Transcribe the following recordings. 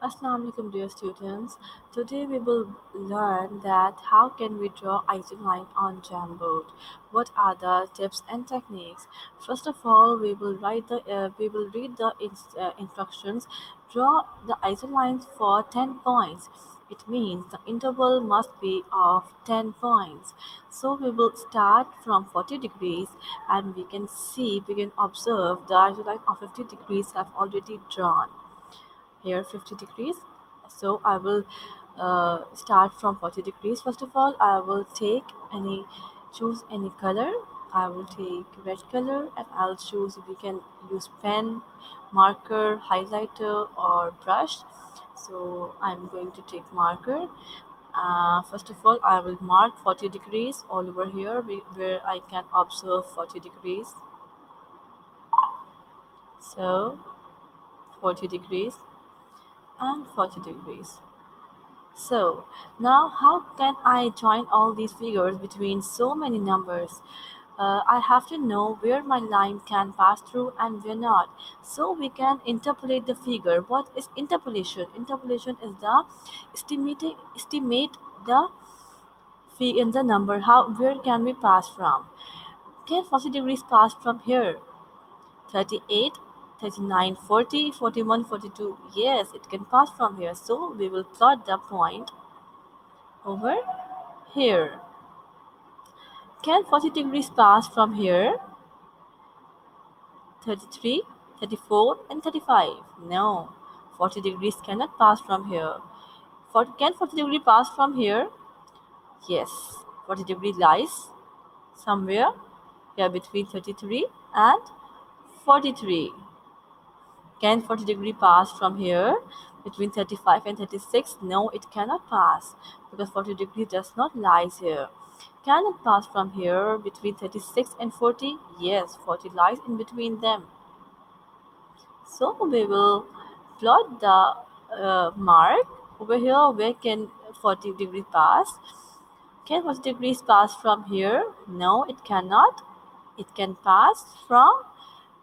Assalamu alaikum dear students. Today we will learn that how can we draw isoline on Jamboard. What are the tips and techniques? First of all, we will read the instructions. Draw the isolines for 10 points. It means the interval must be of 10 points. So we will start from 40 degrees and we can observe the isoline of 50 degrees have already drawn here 50 degrees. So I will start from 40 degrees. First of all, I will choose any color. I will take red color and I'll choose if we can use pen, marker, highlighter or brush. So I'm going to take marker. First of all, I will mark 40 degrees all over here where I can observe 40 degrees. So 40 degrees and 40 degrees. So, now how can I join all these figures between so many numbers? I have to know where my line can pass through and where not. So we can interpolate the figure. What is interpolation? Interpolation is the estimate the fee in the number. How where can we pass from? Can 40 degrees pass from here? 38, 39, 40, 41, 42. Yes, it can pass from here. So we will plot the point over here. Can 40 degrees pass from here? 33, 34, and 35. No, 40 degrees cannot pass from here. Can 40 degree pass from here? Yes, 40 degree lies somewhere here between 33 and 43. Can 40 degree pass from here between 35 and 36? No, it cannot pass because 40 degree does not lies here. Can it pass from here between 36 and 40? Yes, 40 lies in between them. So we will plot the mark over here. Where can 40 degree pass? Can 40 degrees pass from here? No, it cannot. It can pass from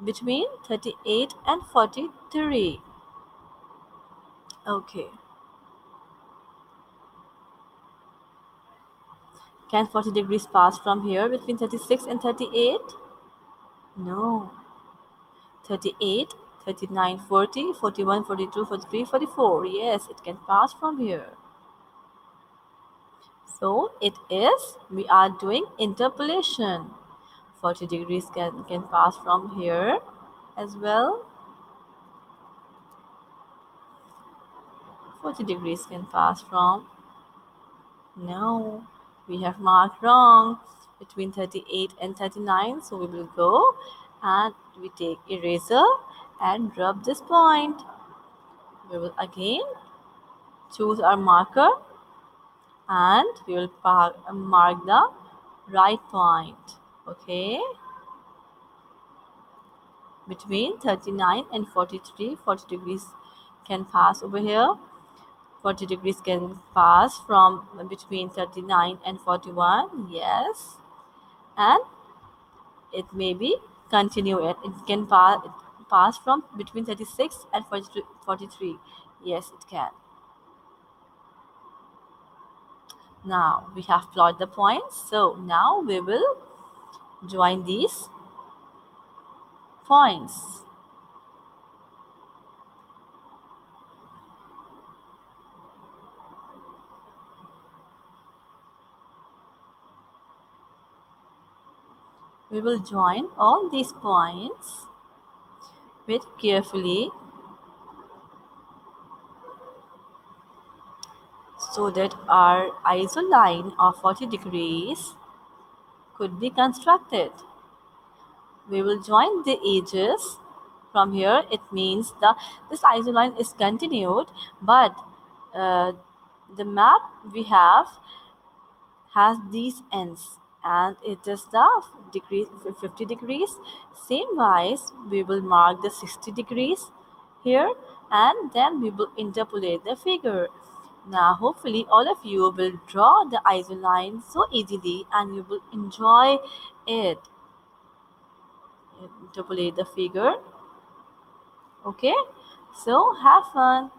between 38 and 43. Okay. Can 40 degrees pass from here between 36 and 38? No. 38, 39, 40, 41, 42, 43, 44. Yes, it can pass from here. So we are doing interpolation. 40 degrees can pass from here as well. 40 degrees can pass from, no, we have marked wrong between 38 and 39. So we will go and we take eraser and rub this point. We will again choose our marker and we will mark the right point. Okay, between 39 and 43, 40 degrees can pass over here. 40 degrees can pass from between 39 and 41. Yes, and it may be continue it can pass from between 36 and 43. Yes, it can. Now we have plotted the points, so now we will join these points. We will join all these points very carefully so that our isoline of 40 degrees could be constructed. We will join the edges. From here it means this isoline is continued, but uh, the map we have has these ends and it is the degree 50 degrees. Same wise we will mark the 60 degrees here and then we will interpolate the figure. Now hopefully all of you will draw the isoline so easily and you will enjoy it. Interpolate the figure. Okay, so have fun.